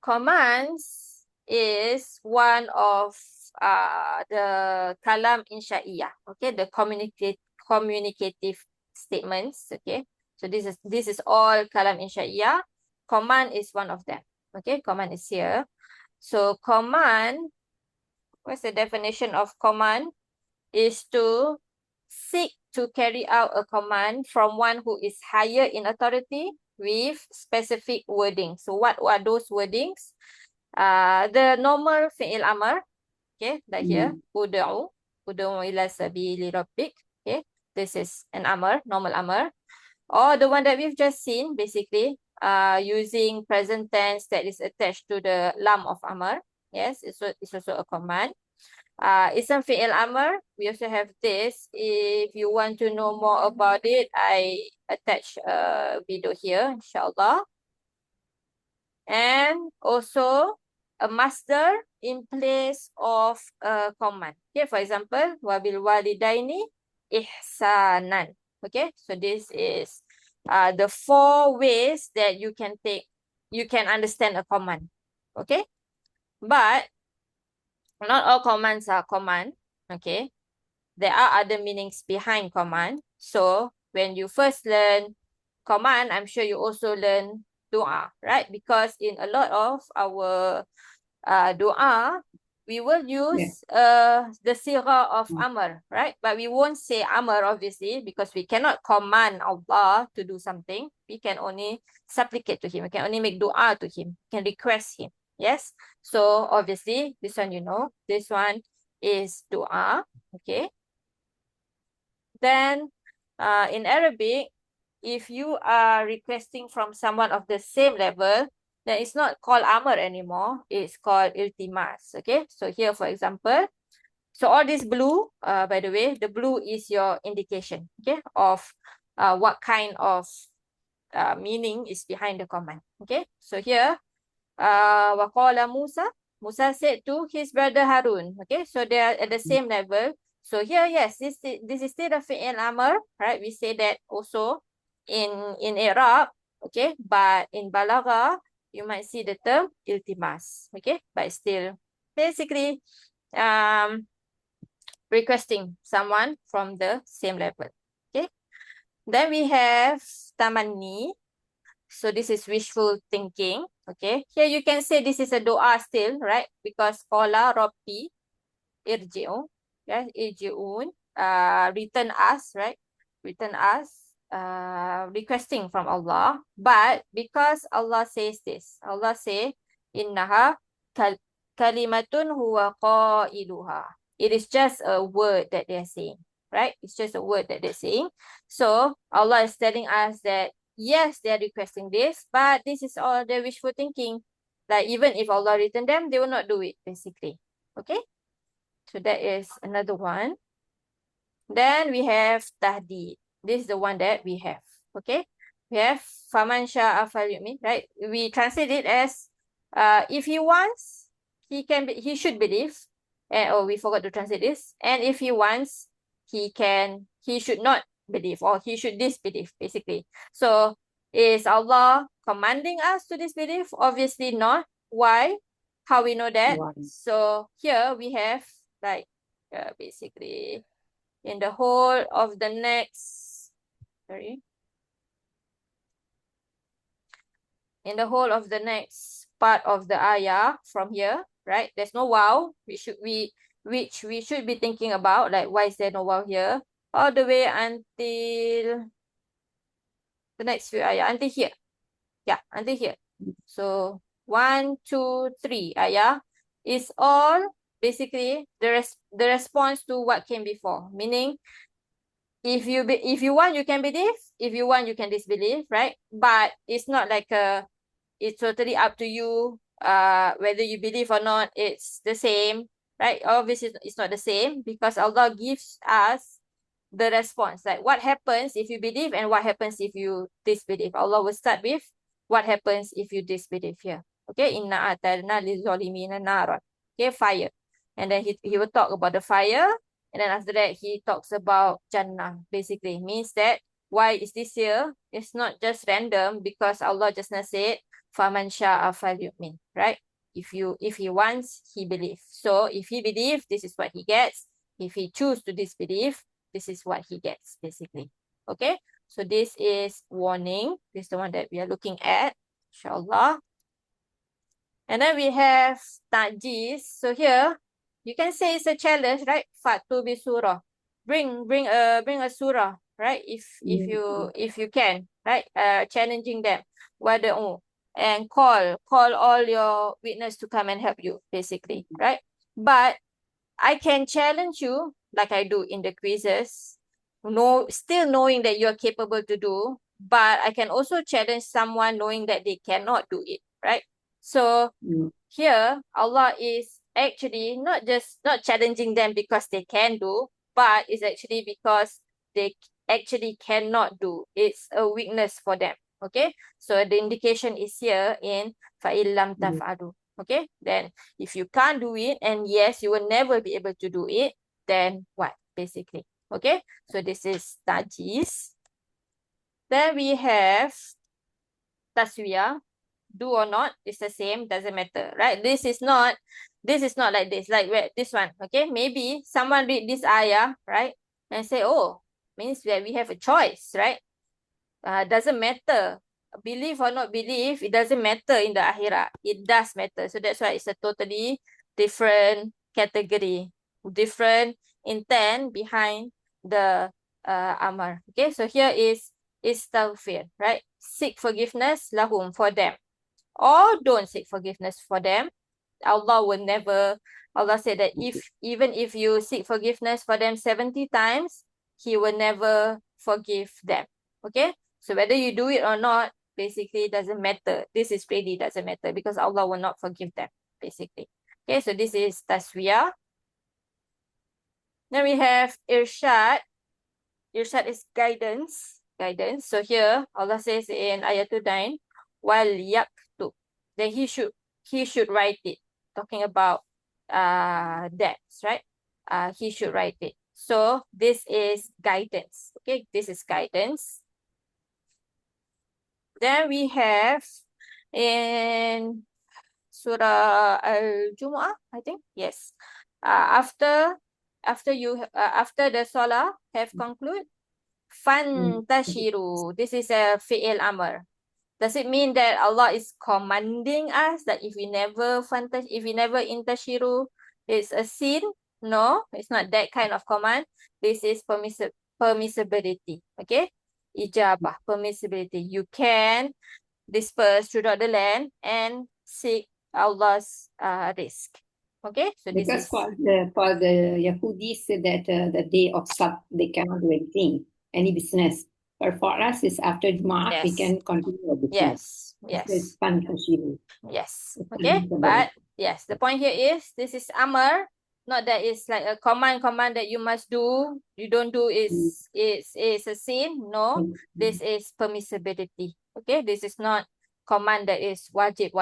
commands is one of the kalam insya'iyah. Okay, the communicative statements. Okay, so this is all kalam insya'iyah. Command is one of them. Okay, command is here. So command, what's the definition of command? Is to seek to carry out a command from one who is higher in authority with specific wording. So what are those wordings? The normal fi'il amr, okay, like here, ud'u ila sabili rabbik, okay, this is an amr, normal amr, or the one that we've just seen, basically, using present tense that is attached to the lam of amr. Yes, it's also a command. Ism fi'il amr, we also have this. If you want to know more about it, I attach a video here, inshallah. And also a masdar in place of a command. Okay, for example, wabil walidaini ihsanan. Okay, so this is the 4 ways that you can understand a command. Okay, but not all commands are command. Okay, there are other meanings behind command. So when you first learn command, I'm sure you also learn dua, right? Because in a lot of our dua, we will use the sirah of amr, right? But we won't say amr, obviously, because we cannot command Allah to do something. We can only supplicate to him. We can only make dua to him. We can request him. Yes. So obviously, this one, this one is dua. Okay. Then in Arabic, if you are requesting from someone of the same level, then it's not called amr anymore. It's called iltimas. Okay. So here, for example, so all this blue, by the way, the blue is your indication, okay, of what kind of meaning is behind the command. Okay. So here, waqala Musa said to his brother Harun. Okay, so they are at the same level. So here, yes, this is still a fi'il amr, right? We say that also in Arab, okay, but in balagha, you might see the term iltimas, okay, but still basically requesting someone from the same level. Okay, then we have tamanni. So this is wishful thinking. Okay. Here you can say this is a dua still, right? Because qala rabbi irji'u. Yeah, irji'un. Return us, right? Return us. Requesting from Allah. But because Allah says this, Allah say, innaha kalimatun huwa qailuha. It is just a word that they're saying, right? It's just a word that they're saying. So Allah is telling us that yes, they're requesting this, but this is all their wishful thinking. Like even if Allah written them, they will not do it, basically. Okay? So that is another one. Then we have tahdid. This is the one that we have. Okay? We have faman sha'a falyu'min, right? We translate it as if he wants, he should believe. And we forgot to translate this. And if he wants, he should not believe, or he should disbelieve, basically. So is Allah commanding us to disbelieve? Obviously not. Why? How we know that? Why? So here we have like basically in the whole of the next, in the whole of the next part of the ayah from here, right? There's no wow, which we should be thinking about, like why is there no wow here? All the way until the next few ayah, until here. Yeah, until here. So 1, 2, 3 ayah is all basically the response to what came before. Meaning, if you want, you can believe. If you want, you can disbelieve, right? But it's not like it's totally up to you. Whether you believe or not, it's the same, right? Obviously, it's not the same because Allah gives us the response. Like what happens if you believe and what happens if you disbelieve. Allah will start with what happens if you disbelieve here. Okay, inna atalna lizolimina naran. Okay, fire. And then he will talk about the fire. And then after that, he talks about Jannah, basically. Means that why is this here? It's not just random because Allah just said, فَمَنْ شَاءَ فَلْيُؤْمِنْ, right? If he wants, he believes. So if he believes, this is what he gets. If he chooses to disbelieve, this is what he gets, basically. Okay, so this is warning. This is the one that we are looking at, inshallah. And then we have ta'jiz. So here, you can say it's a challenge, right? Fatu bi surah. Bring a surah, right? If you can, right? Challenging them. Wada'u. And call all your witness to come and help you, basically, right? But I can challenge you like I do in the quizzes, still knowing that you're capable to do, but I can also challenge someone knowing that they cannot do it, right? So here, Allah is actually not challenging them because they can do, but it's actually because they actually cannot do. It's a weakness for them. Okay, so the indication is here in فَإِن لَمْ تَفْعَلُوا. Okay, then if you can't do it, and yes, you will never be able to do it, then what, basically? Okay, so this is tajiz. Then we have taswiyah. Do or not, it's the same, doesn't matter, right? This is not like this, like where this one. Okay, maybe someone read this ayah, right, and say, oh, means that we have a choice, right? Doesn't matter, believe or not believe, it doesn't matter in the akhirat. It does matter. So that's why it's a totally different category, different intent behind the amar. Okay, so here is istaghfir, right? Seek forgiveness lahum, for them, or don't seek forgiveness for them. Allah said that even if you seek forgiveness for them 70 times, He will never forgive them. Okay, so whether you do it or not, basically doesn't matter. This is really doesn't matter because Allah will not forgive them, basically. Okay, so this is taswiyah. Then we have irshad. Irshad is guidance. So here Allah says in ayat 9, wal yaktub, then he should write it, talking about debts, right? He should write it. So this is guidance. Okay, this is guidance. Then we have in Surah Al-Jumu'ah, I think. Yes. After the salah have concluded, fantashiru. This is a fi'il amr. Does it mean that Allah is commanding us that if we never intashiru, it's a sin? No, it's not that kind of command. This is permissibility. Okay, ijabah, permissibility. You can disperse throughout the land and seek Allah's risk. Okay, so this because is for the Yahudis that the day of Sabt they cannot do anything, any business. But for us, it's after Jumu'ah we can continue our business. Yes. Yes. It's Okay, but permissible. yes, the point here is this is amr, not that it's like a command that you must do. You don't do is a sin. No, this is permissibility. Okay, this is not command that is wajib,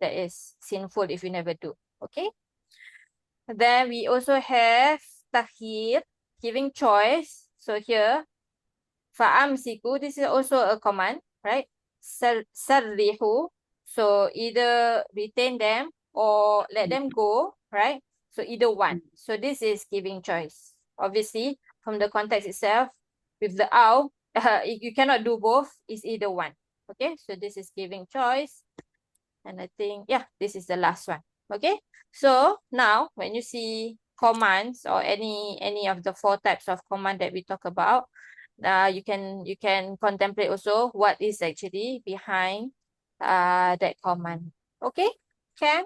that is sinful if you never do. Okay. Then we also have takhir, giving choice. So here, fa'amsiku, this is also a command, right? Sarrihu, so either retain them or let them go, right? So either one. So this is giving choice. Obviously, from the context itself, with the aw, you cannot do both, it's either one. Okay, so this is giving choice. And I think, yeah, this is the last one. Okay, so now when you see commands or any of the 4 types of command that we talk about, you can contemplate also what is actually behind that command. Okay, Cam?